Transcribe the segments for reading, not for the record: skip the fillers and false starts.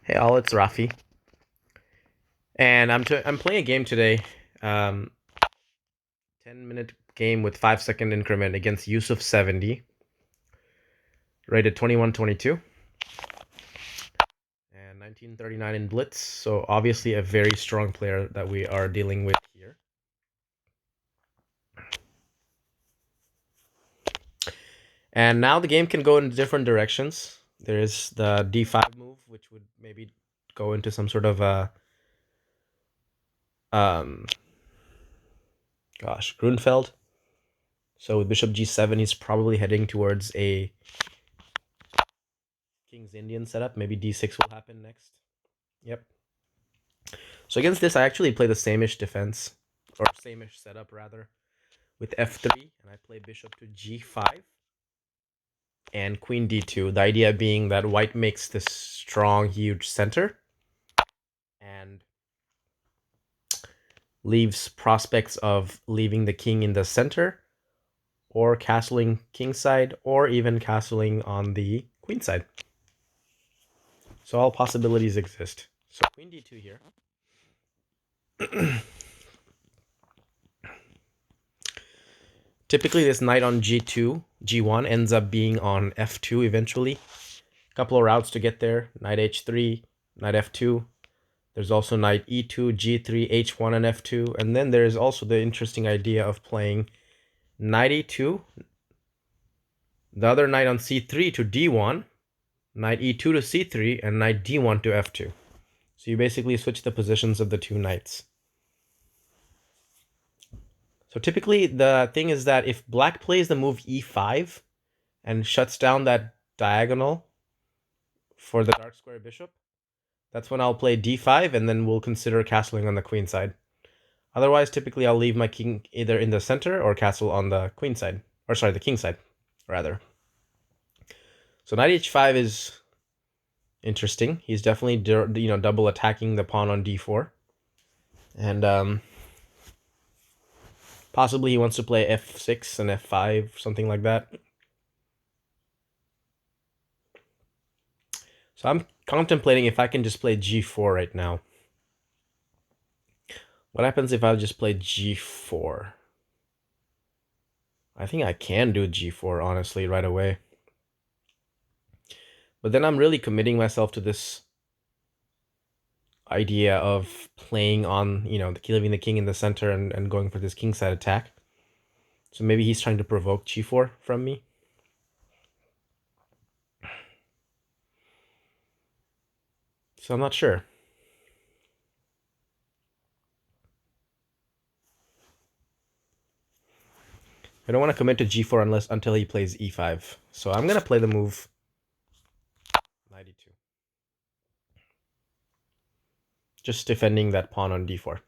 Hey all, it's Rafi, and I'm playing a game today. 10-minute game with 5-second increment against Yusuf 70, rated 21-22, and 1939 in blitz. So obviously a very strong player that we are dealing with here. And now the game can go in different directions. There is the d5 move, which would maybe go into some sort of a um, Grunfeld. So with bishop g7, he's probably heading towards a King's Indian setup. Maybe d6 will happen next. Yep. So against this, I actually play the same-ish defense, or same-ish setup rather, with f3, and I play bishop to g5 and queen d2. The idea being that white makes this strong, huge center and leaves prospects of leaving the king in the center, or castling kingside, or even castling on the queen side. So all possibilities exist. So queen d2 here. Typically, this knight on g2, g1 ends up being on f2 eventually. A couple of routes to get there. Knight h3, knight f2. There's also knight e2, g3, h1, and f2. And then there's also the interesting idea of playing knight e2, the other knight on c3 to d1, knight e2 to c3, and knight d1 to f2. So you basically switch the positions of the two knights. So typically the thing is that if black plays the move e5 and shuts down that diagonal for the dark square bishop, that's when I'll play d5 and then we'll consider castling on the queen side. Otherwise, typically I'll leave my king either in the center or castle on the queen side. Or sorry, the king side, rather. So knight h5 is interesting. He's definitely double attacking the pawn on d4. And possibly he wants to play f6 and f5, something like that. So I'm contemplating if I can just play g4 right now. What happens if I just play g4? I think I can do g4, honestly, right away. But then I'm really committing myself to this idea of playing on, leaving the king in the center and going for this kingside attack. So maybe he's trying to provoke g4 from me. So I'm not sure. I don't want to commit to g4 until he plays e5. So I'm going to play the move knight e2. Just defending that pawn on d4.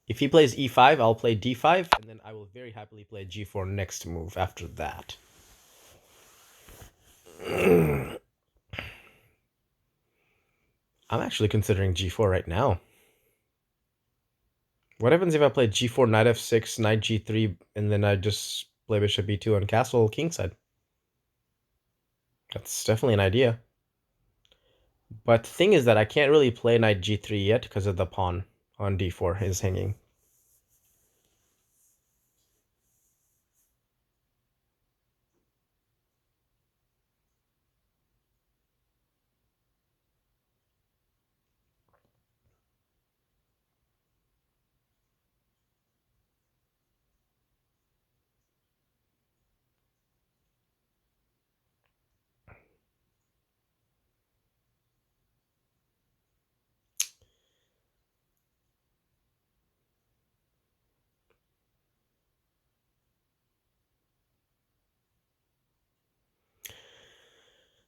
If he plays e5, I'll play d5, and then I will very happily play g4 next move after that. I'm actually considering g4 right now. What happens if I play g4, knight f6, knight g3, and then I just play bishop e2 and castle kingside? That's definitely an idea. But the thing is that I can't really play knight g3 yet because of the pawn on d4 is hanging.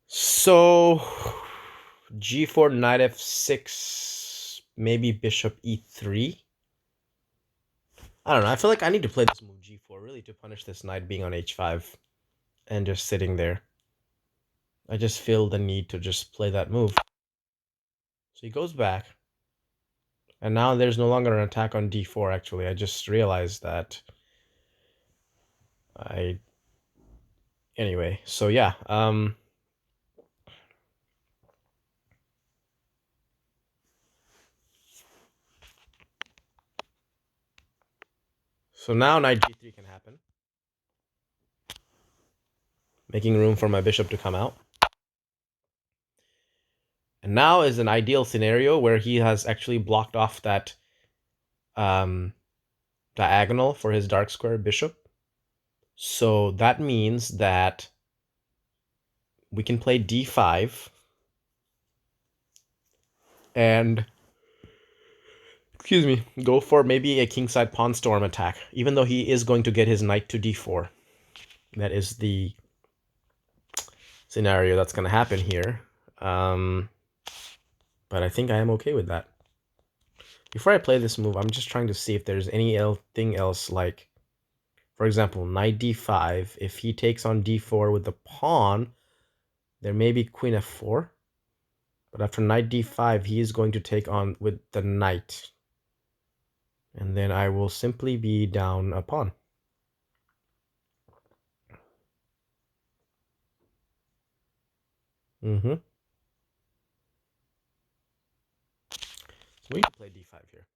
So g4, knight f6, maybe bishop e3. I don't know. I feel like I need to play this move g4 really to punish this knight being on h5 and just sitting there. I just feel the need to just play that move. So he goes back. And now there's no longer an attack on d4, actually. I just realized that. Anyway, so yeah. So now knight g3 can happen, making room for my bishop to come out. And now is an ideal scenario where he has actually blocked off that diagonal for his dark square bishop. So that means that we can play d5 and, excuse me, go for maybe a kingside pawn storm attack, even though he is going to get his knight to d4. That is the scenario that's going to happen here. But I think I am okay with that. Before I play this move, I'm just trying to see if there's anything else, like, for example, knight d5. If he takes on d4 with the pawn, there may be queen f4. But after knight d5, he is going to take on with the knight. And then I will simply be down a pawn. So we can play d5 here.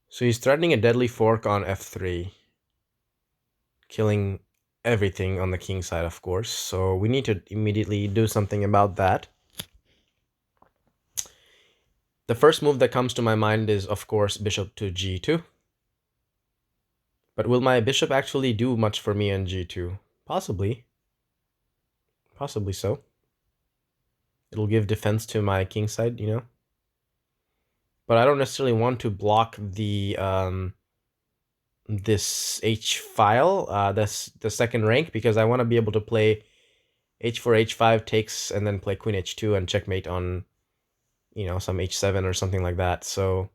So he's threatening a deadly fork on f3, killing everything on the king side, of course. So we need to immediately do something about that. The first move that comes to my mind is, of course, bishop to g2. But will my bishop actually do much for me on g2? Possibly. Possibly so. It'll give defense to my king side, you know? But I don't necessarily want to block the this h file, the second rank, because I want to be able to play h4, h5 takes, and then play queen h2 and checkmate on, you know, some h7 or something like that. So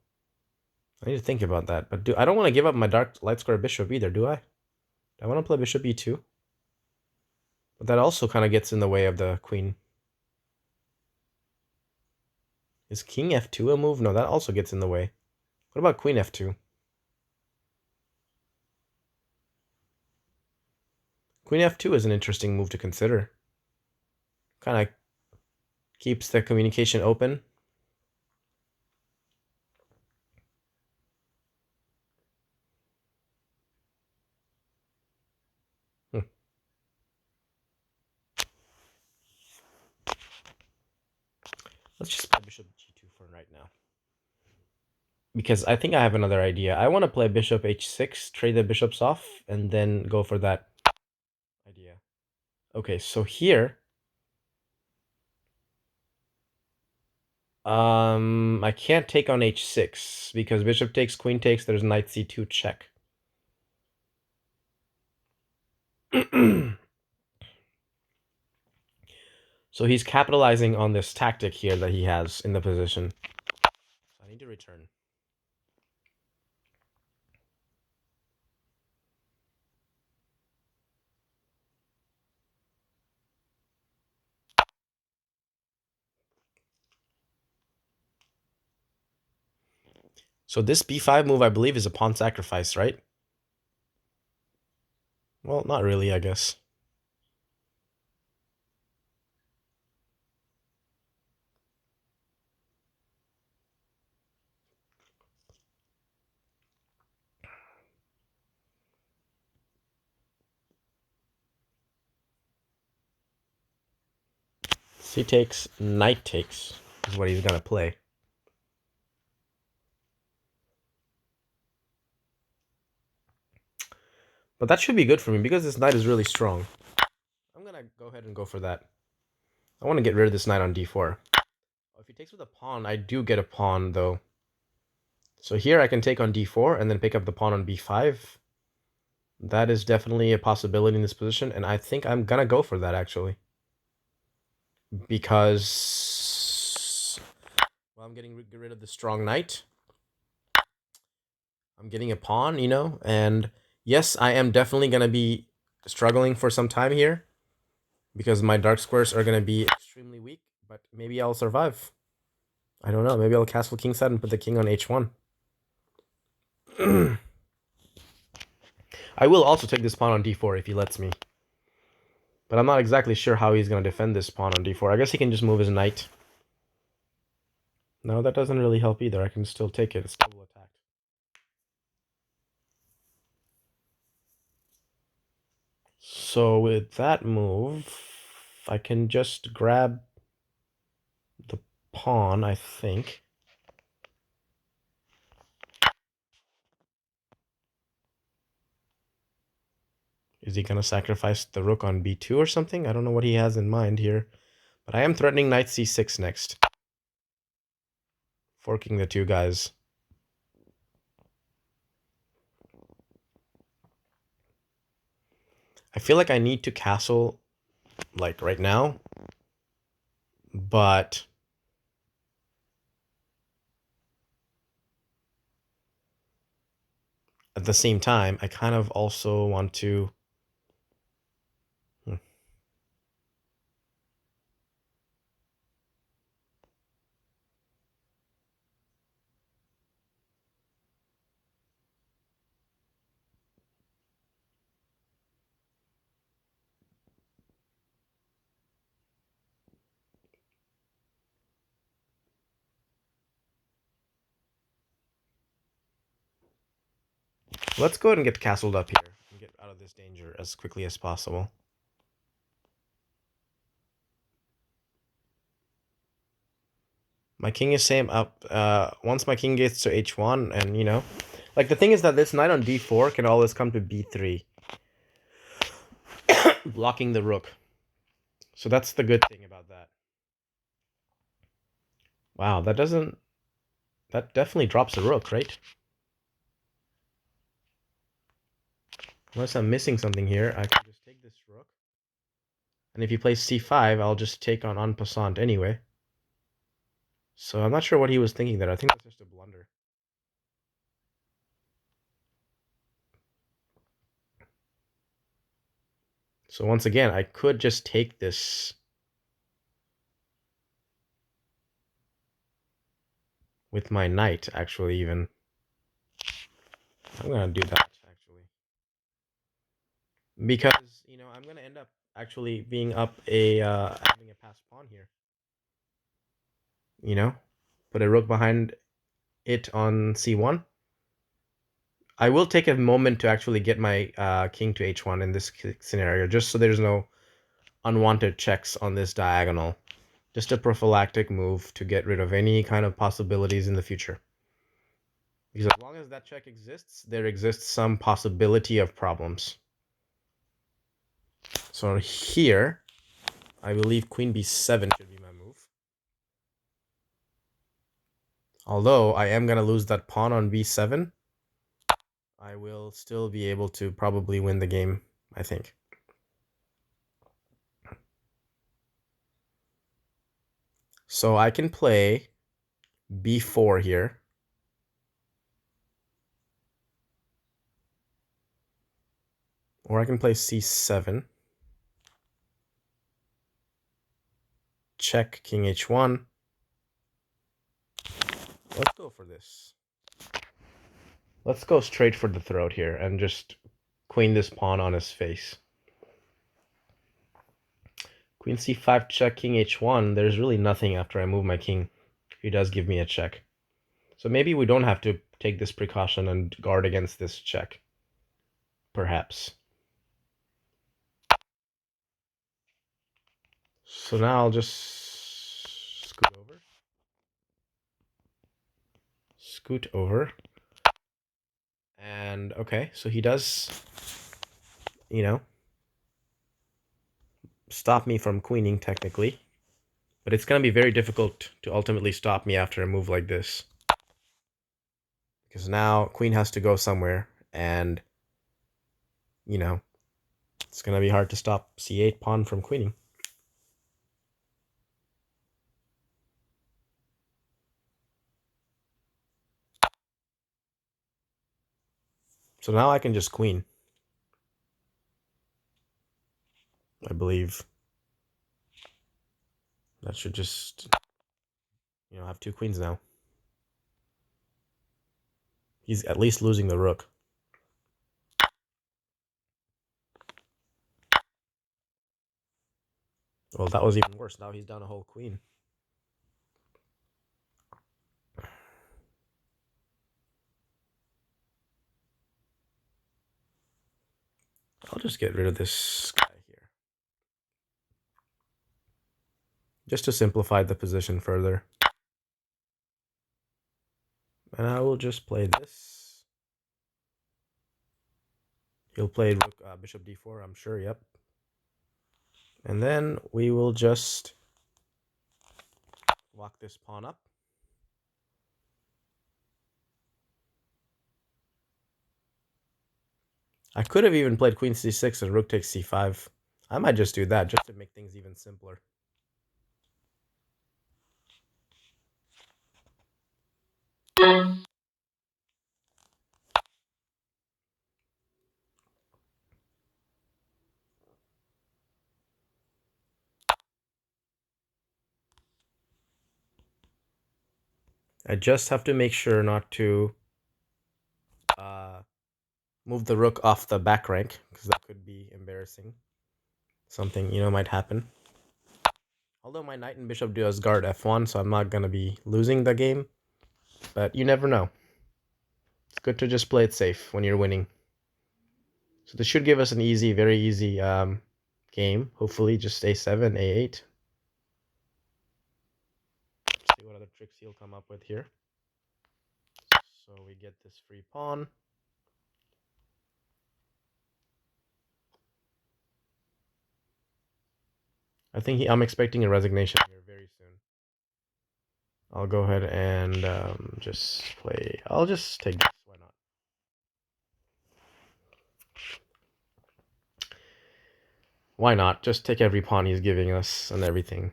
I need to think about that. But I don't want to give up my light square bishop either, do I? I want to play bishop e2. But that also kind of gets in the way of the queen. Is king f2 a move? No, that also gets in the way. What about queen f2? Queen f2 is an interesting move to consider. Kind of keeps the communication open. Let's just play bishop g2 for right now. Because I think I have another idea. I want to play bishop h6, trade the bishops off, and then go for that idea. Okay, so here, I can't take on h6 because bishop takes, queen takes, there's knight c2 check. So he's capitalizing on this tactic here that he has in the position. I need to return. So this b5 move, I believe, is a pawn sacrifice, right? Well, not really, I guess. C takes, knight takes is what he's going to play. But that should be good for me because this knight is really strong. I'm going to go ahead and go for that. I want to get rid of this knight on d4. If he takes with a pawn, I do get a pawn, though. So here I can take on d4 and then pick up the pawn on b5. That is definitely a possibility in this position, and I think I'm going to go for that, actually. Because, well, I'm getting rid of the strong knight. I'm getting a pawn, you know, and yes, I am definitely going to be struggling for some time here because my dark squares are going to be extremely weak, but maybe I'll survive. I don't know. Maybe I'll castle kingside and put the king on h1. I will also take this pawn on d4 if he lets me. But I'm not exactly sure how he's going to defend this pawn on d4. I guess he can just move his knight. No, that doesn't really help either. I can still take it. It's double attack. So with that move, I can just grab the pawn, I think. Is he going to sacrifice the rook on b2 or something? I don't know what he has in mind here. But I am threatening knight c6 next. Forking the two guys. I feel like I need to castle, like, right now. But at the same time, I kind of also want to... Let's go ahead and get castled up here and get out of this danger as quickly as possible. My king is same up. Once my king gets to h1, and you know, like the thing is that this knight on d4 can always come to b3, blocking the rook. So that's the good thing about that. Wow, that definitely drops the rook, right? Unless I'm missing something here, I can just take this rook. And if he plays c5, I'll just take on en passant anyway. So I'm not sure what he was thinking there. I think that's just a blunder. So once again, I could just take this with my knight, actually, even. I'm going to do that, actually. Because, you know, I'm going to end up actually being up having a passed pawn here. You know? Put a rook behind it on c1. I will take a moment to actually get my king to h1 in this scenario, just so there's no unwanted checks on this diagonal. Just a prophylactic move to get rid of any kind of possibilities in the future. Because as long as that check exists, there exists some possibility of problems. So here, I believe queen b7 should be my move. Although I am going to lose that pawn on b7, I will still be able to probably win the game, I think. So I can play b4 here. Or I can play c7. Check king h1. Let's go for this. Let's go straight for the throat here and just queen this pawn on his face. Queen c5 check king h1. There's really nothing after I move my king. He does give me a check. So maybe we don't have to take this precaution and guard against this check. Perhaps. So now I'll just scoot over. Scoot over. And okay, so he does, you know, stop me from queening technically. But it's going to be very difficult to ultimately stop me after a move like this. Because now queen has to go somewhere, and, you know, it's going to be hard to stop c8 pawn from queening. So now I can just queen. I believe that should just, you know, have two queens now. He's at least losing the rook. Well, that was even worse. Now he's down a whole queen. I'll just get rid of this guy here. Just to simplify the position further. And I will just play this. He'll play rook, bishop d4, I'm sure, yep. And then we will just lock this pawn up. I could have even played queen c6 and rook takes c5. I might just do that just to make things even simpler. I just have to make sure not to move the rook off the back rank, because that could be embarrassing. Something, might happen. Although my knight and bishop does guard f1, so I'm not going to be losing the game. But you never know. It's good to just play it safe when you're winning. So this should give us an easy, very easy game. Hopefully just a7, a8. See what other tricks he'll come up with here. So we get this free pawn. I think I'm expecting a resignation here very soon. I'll go ahead and just play. I'll just take this. Why not? Why not? Just take every pawn he's giving us and everything.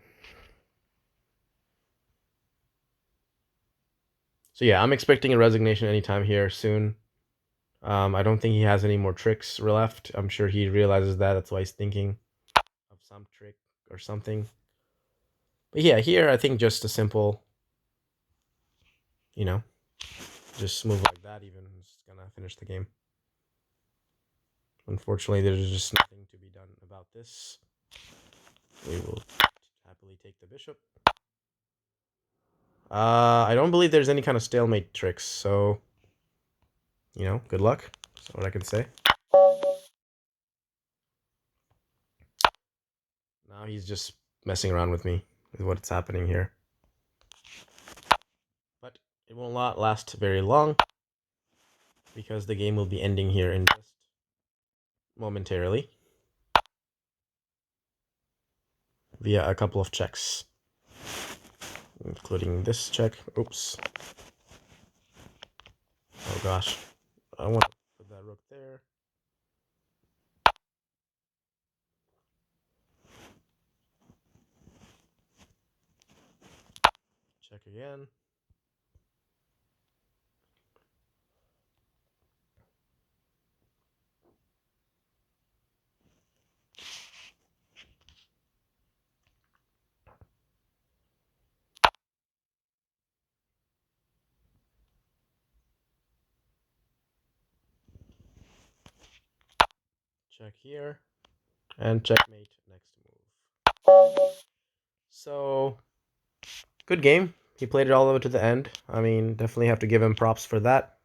So yeah, I'm expecting a resignation anytime here soon. I don't think he has any more tricks left. I'm sure he realizes that. That's why he's thinking of some trick or something. But yeah, here I think just a simple, just move like that even is gonna finish the game. Unfortunately, there's just nothing to be done about this. We will happily take the bishop. I don't believe there's any kind of stalemate tricks, so, good luck. That's what I can say. Now he's just messing around with me, is what's happening here. But it will not last very long, because the game will be ending here in just momentarily via a couple of checks, including this check. Oops. Oh gosh. I want to put that rook there. Check again. Check here. And checkmate next move. So, good game. He played it all the way to the end. I mean, definitely have to give him props for that.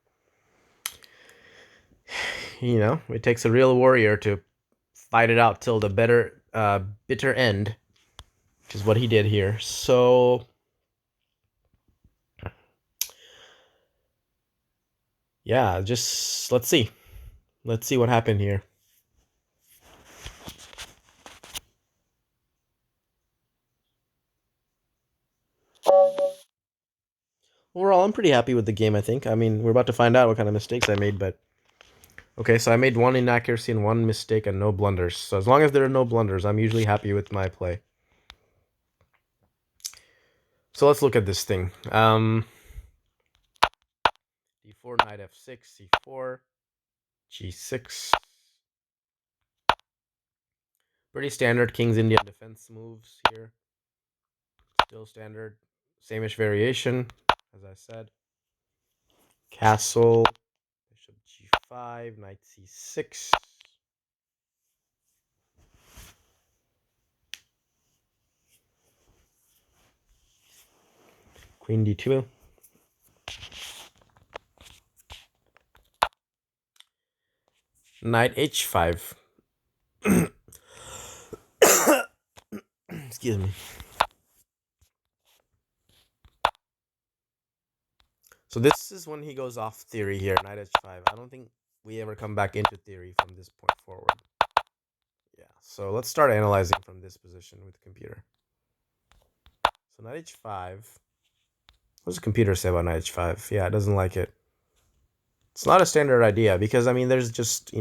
It takes a real warrior to fight it out till the bitter end, which is what he did here. So, yeah, just let's see. Let's see what happened here. Overall, I'm pretty happy with the game, I think. I mean, we're about to find out what kind of mistakes I made, but... Okay, so I made one inaccuracy and one mistake and no blunders. So as long as there are no blunders, I'm usually happy with my play. So let's look at this thing. D4, knight f6, c4, g6. Pretty standard King's Indian defense moves here. Still standard. Same-ish variation, as I said. Castle, bishop g5, knight c6. Queen d2. Knight h5. Excuse me. So this is when he goes off theory here, knight h5. I don't think we ever come back into theory from this point forward. Yeah, so let's start analyzing from this position with the computer. So knight h5. What does the computer say about knight h5? Yeah, it doesn't like it. It's not a standard idea because, I mean, there's just,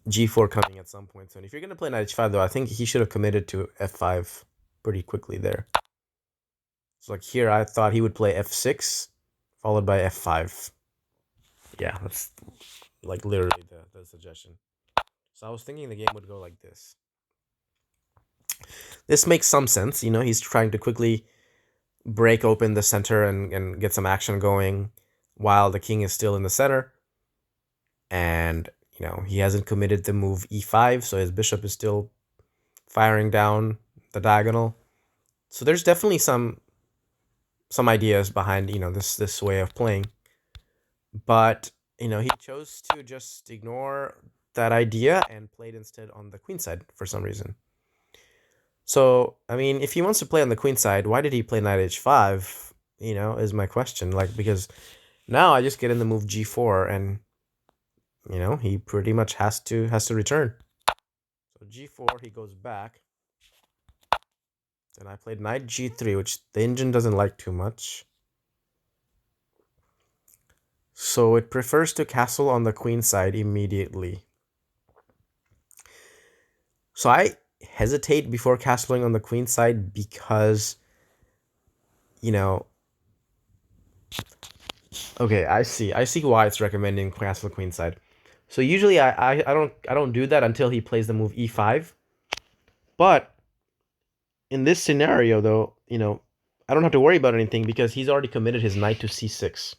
g4 coming at some point. So if you're going to play knight h5, though, I think he should have committed to f5 pretty quickly there. So like here, I thought he would play f6, followed by f5. Yeah, that's like literally the suggestion. So I was thinking the game would go like this. This makes some sense. He's trying to quickly break open the center and get some action going while the king is still in the center. And, he hasn't committed the move e5, so his bishop is still firing down the diagonal. So there's definitely some ideas behind, this way of playing. But, he chose to just ignore that idea and played instead on the queen side for some reason. So, I mean, if he wants to play on the queen side, why did he play knight h5, is my question. Like, because now I just get in the move g4 and, he pretty much has to return. So g4, he goes back. And I played knight g3, which the engine doesn't like too much. So it prefers to castle on the queen side immediately. So I hesitate before castling on the queen side because, okay, I see why it's recommending castle queen side. So usually I don't do that until he plays the move e5. But in this scenario, though, I don't have to worry about anything because he's already committed his knight to c6.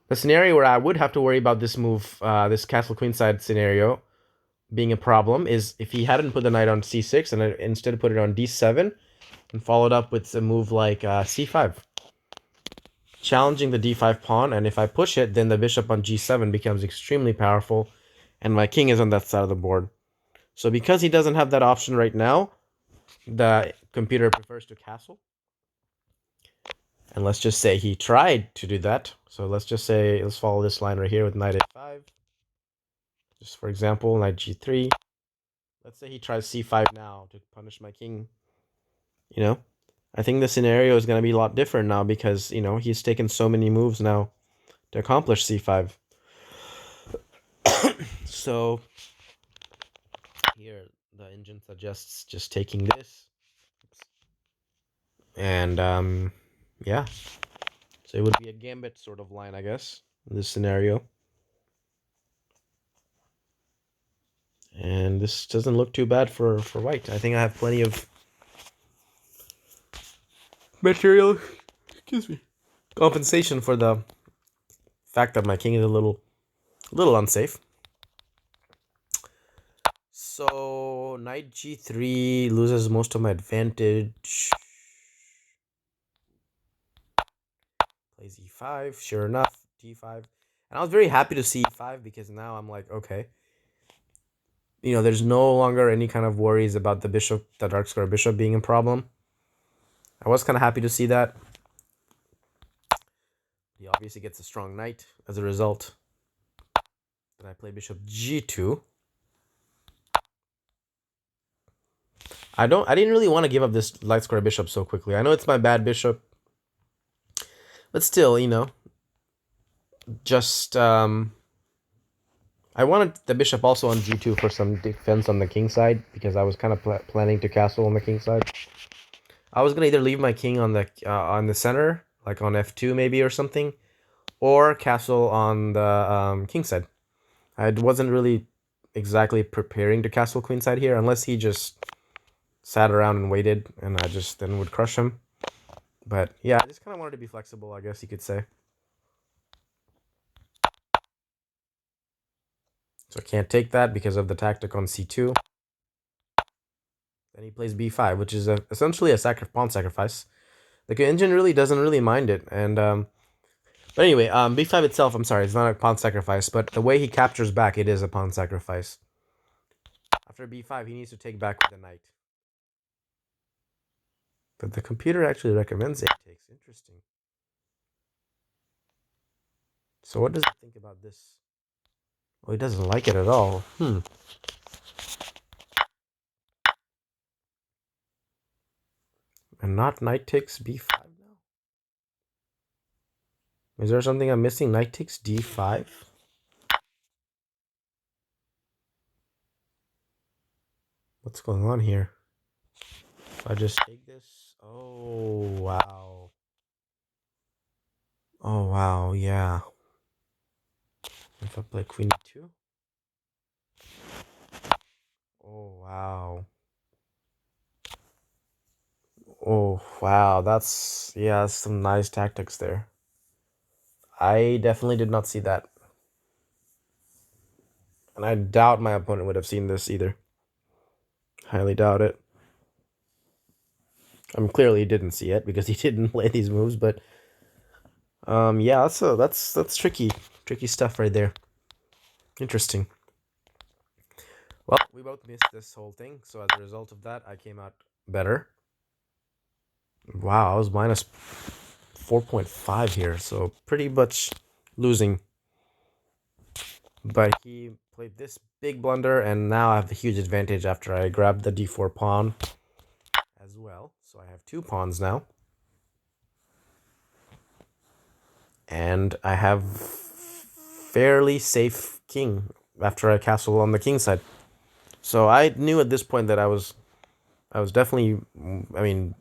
The scenario where I would have to worry about this move, this castle queenside scenario, being a problem is if he hadn't put the knight on c6 and instead put it on d7 and followed up with a move like c5. Challenging the d5 pawn, and if I push it, then the bishop on g7 becomes extremely powerful, and my king is on that side of the board. So because he doesn't have that option right now, the computer prefers to castle. And let's just say he tried to do that. So let's follow this line right here with knight a5. Just for example, knight g3. Let's say he tries c5 now to punish my king. I think the scenario is going to be a lot different now because, he's taken so many moves now to accomplish c5. So here the engine suggests just taking this. And yeah. So it would be a gambit sort of line, I guess, in this scenario. And this doesn't look too bad for white. I think I have plenty of material, compensation for the fact that my king is a little unsafe. So knight g3 loses most of my advantage. Plays e5, sure enough, d5. And I was very happy to see e5 because now I'm like, okay. There's no longer any kind of worries about the dark square bishop being a problem. I was kind of happy to see that. He obviously gets a strong knight as a result. Then I play bishop g2. I didn't really want to give up this light square bishop so quickly. I know it's my bad bishop. But still, just I wanted the bishop also on g2 for some defense on the king side because I was kind of planning to castle on the king side. I was gonna either leave my king on the center, like on f2 maybe or something, or castle on the king side. I wasn't really exactly preparing to castle queen side here unless he just sat around and waited, and I just then would crush him. But yeah, I just kind of wanted to be flexible, I guess you could say. So I can't take that because of the tactic on c2. Then he plays b5, which is essentially a pawn sacrifice. The engine really doesn't really mind it, and but anyway, b5 itself, I'm sorry, it's not a pawn sacrifice, but the way he captures back, it is a pawn sacrifice. After b5, he needs to take back with the knight. But the computer actually recommends a takes. Interesting. So what does it think about this? Oh, he doesn't like it at all. And not knight takes b5 now? Is there something I'm missing? Knight takes d5? What's going on here? If I just take this... Oh, wow. Oh, wow, yeah. If I play queen e2? Oh, wow. Oh, wow. That's... Yeah, that's some nice tactics there. I definitely did not see that. And I doubt my opponent would have seen this either. Highly doubt it. Clearly he didn't see it because he didn't play these moves, but yeah, that's tricky stuff right there. Interesting. Well, we both missed this whole thing, so as a result of that, I came out better. Wow, I was minus 4.5 here, so pretty much losing. But he played this big blunder, and now I have the huge advantage after I grabbed the d4 pawn as well. So I have 2 pawns now. And I have fairly safe king after I castle on the king side. So I knew at this point that I was definitely, I mean,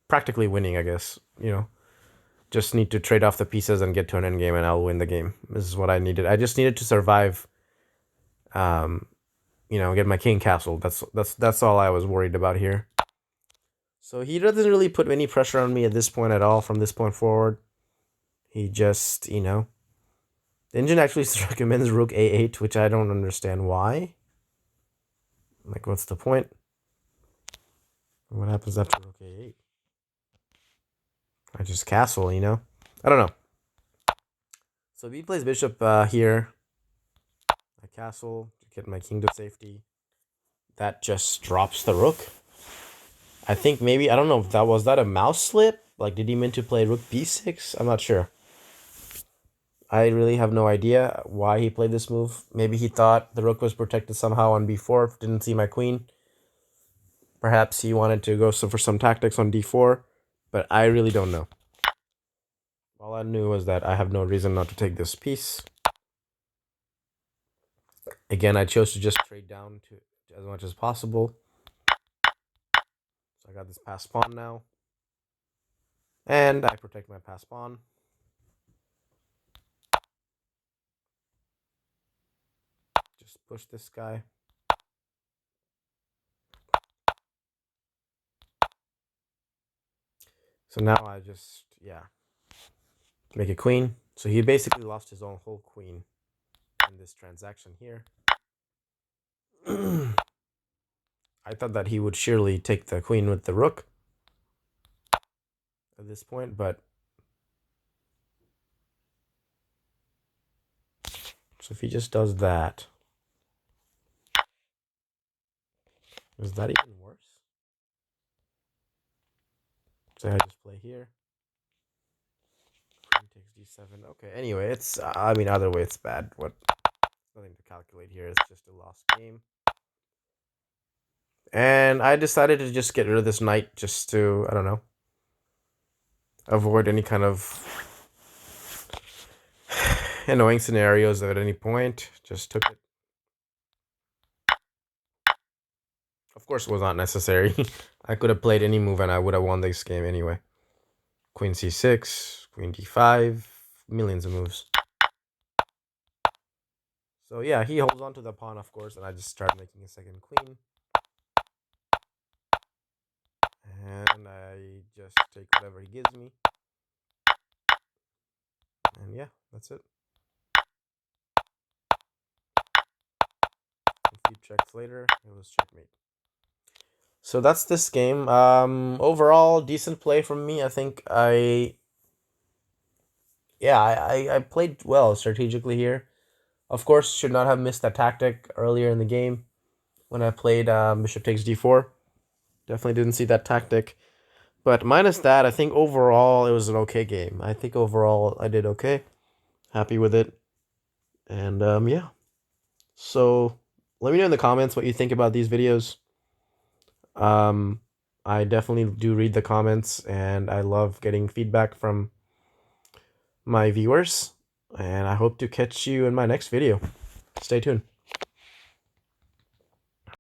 practically winning, I guess. You know, just need to trade off the pieces and get to an endgame, and I'll win the game. This is what I needed. I just needed to survive. You know, get my king castle. That's all I was worried about here. So he doesn't really put any pressure on me at this point at all. From this point forward, he just, you know, the engine actually recommends rook a8, which I don't understand why. Like, what's the point? What happens after rook a8? I just castle, you know? I don't know. So if he plays bishop here, I castle to get my king to safety. That just drops the rook. I think maybe, I don't know if was that a mouse slip? Like, did he mean to play rook b6? I'm not sure. I really have no idea why he played this move. Maybe he thought the rook was protected somehow on b4, didn't see my queen. Perhaps he wanted to go for some tactics on d4, but I really don't know. All I knew was that I have no reason not to take this piece. Again, I chose to just trade down to as much as possible. So I got this passed pawn now. And I protect my passed pawn. Just push this guy. So now I just, yeah, make a queen. So he basically lost his own whole queen in this transaction here. I thought that he would surely take the queen with the rook at this point, but so if he just does that, is that even worse? So I just play here. Queen takes d7. Okay, anyway, it's, I mean, either way, it's bad. Nothing to calculate here. It's just a lost game. And I decided to just get rid of this knight just to, I don't know, avoid any kind of annoying scenarios at any point. Just took it. Of course, it was not necessary. I could have played any move and I would have won this game anyway. Queen c6, queen d5, millions of moves. So yeah, he holds on to the pawn, of course, and I just start making a second queen. And I just take whatever he gives me. And yeah, that's it. A few checks later, it was checkmate. So that's this game. Overall, decent play from me. I think I played well strategically here. Of course, should not have missed that tactic earlier in the game when I played bishop takes d4. Definitely didn't see that tactic. But minus that, I think overall it was an okay game. I think overall I did okay. Happy with it. And yeah. So let me know in the comments what you think about these videos. I definitely do read the comments, and I love getting feedback from my viewers. And I hope to catch you in my next video. Stay tuned.